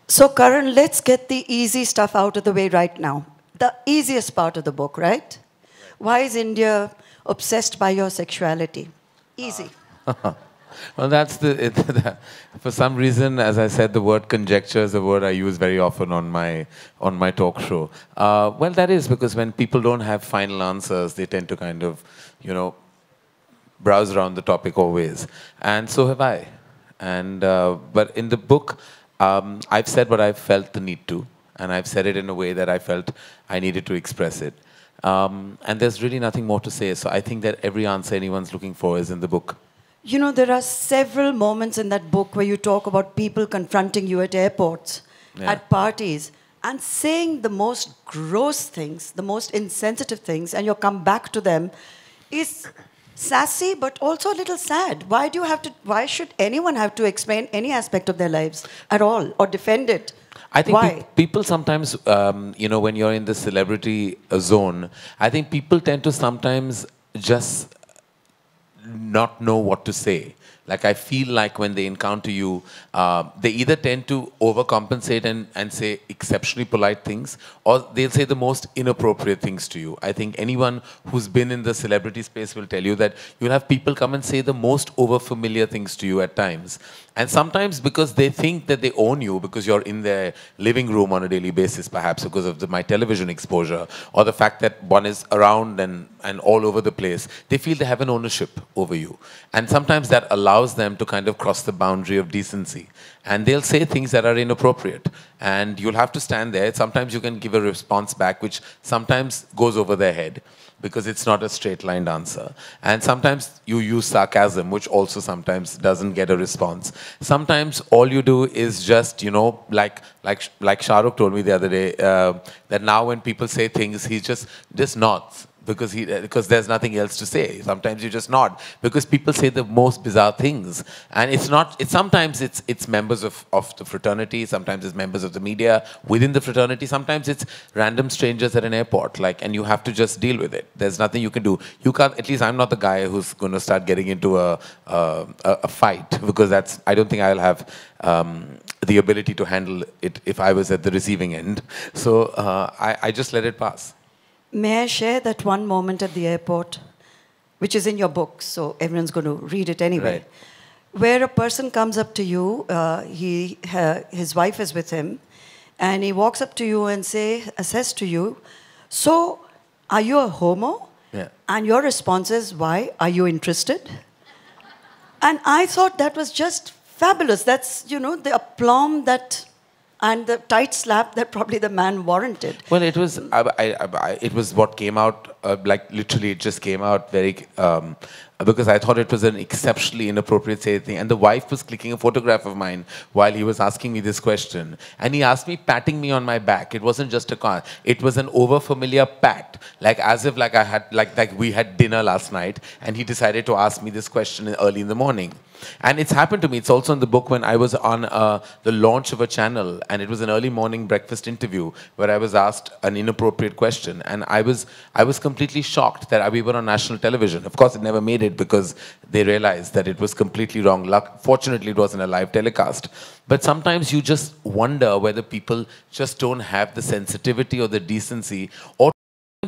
So, Karan, let's get the easy stuff out of the way right now. The easiest part of the book, right? Why is India obsessed by your sexuality? Easy. Well, that's for some reason, as I said, the word conjecture is a word I use very often on my talk show. Well, that is because when people don't have final answers, they tend to kind of, browse around the topic always. And so have I. And but in the book, I've said what I've felt the need to, and I've said it in a way that I felt I needed to express it. And there's really nothing more to say. So I think that every answer anyone's looking for is in the book. You know, there are several moments in that book where you talk about people confronting you at airports, at parties, and saying the most gross things, the most insensitive things, and you come back to them is sassy, but also a little sad. Why should anyone have to explain any aspect of their lives at all or defend it? I think Why? people sometimes, when you're in the celebrity zone, I think people tend to sometimes just not know what to say. Like, I feel like when they encounter you, they either tend to overcompensate and say exceptionally polite things, or they'll say the most inappropriate things to you. I think anyone who's been in the celebrity space will tell you that you'll have people come and say the most overfamiliar things to you at times. And sometimes because they think that they own you, because you're in their living room on a daily basis, perhaps because of my television exposure, or the fact that one is around and all over the place, they feel they have an ownership over you. And sometimes that allows them to kind of cross the boundary of decency. And they'll say things that are inappropriate. And you'll have to stand there. Sometimes you can give a response back, which sometimes goes over their head, because it's not a straight-lined answer. And sometimes you use sarcasm, which also sometimes doesn't get a response. Sometimes all you do is just, like Shah Rukh told me the other day, that now when people say things, he just nods. Because there's nothing else to say. Sometimes you just nod because people say the most bizarre things, and sometimes it's members of the fraternity, sometimes it's members of the media within the fraternity, sometimes it's random strangers at an airport, and you have to just deal with it. There's nothing you can do. You can't. At least I'm not the guy who's going to start getting into a fight, because I don't think I'll have the ability to handle it if I was at the receiving end. So I just let it pass. May I share that one moment at the airport, which is in your book, so everyone's going to read it anyway, right, where a person comes up to you, his wife is with him, and he walks up to you and says to you, "So, are you a homo?" Yeah. And your response is, "Why? Are you interested?" And I thought that was just fabulous. That's, the aplomb and the tight slap that probably the man warranted. Well, it was it was what came out, literally it just came out very, because I thought it was an exceptionally inappropriate thing. And the wife was clicking a photograph of mine while he was asking me this question. And he asked me, patting me on my back. It wasn't just a car. It was an overfamiliar pat, as if I had, we had dinner last night, and he decided to ask me this question early in the morning. And it's happened to me. It's also in the book when I was on the launch of a channel, and it was an early morning breakfast interview where I was asked an inappropriate question, and I was completely shocked that we were on national television. Of course, it never made it because they realized that it was completely wrong. Fortunately, it wasn't a live telecast. But sometimes you just wonder whether people just don't have the sensitivity or the decency, or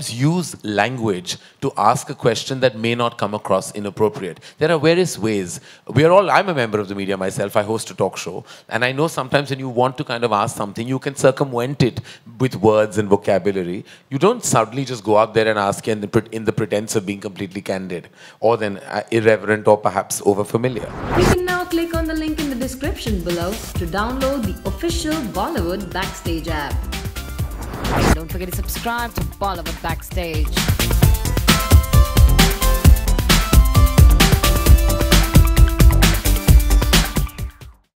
use language to ask a question that may not come across inappropriate. There are various ways. I'm a member of the media myself. I host a talk show. And I know sometimes when you want to kind of ask something, you can circumvent it with words and vocabulary. You don't suddenly just go out there and ask in the pretense of being completely candid, or then irreverent, or perhaps overfamiliar. You can now click on the link in the description below to download the official Bollywood Backstage app. Don't forget to subscribe to Bollywood Backstage.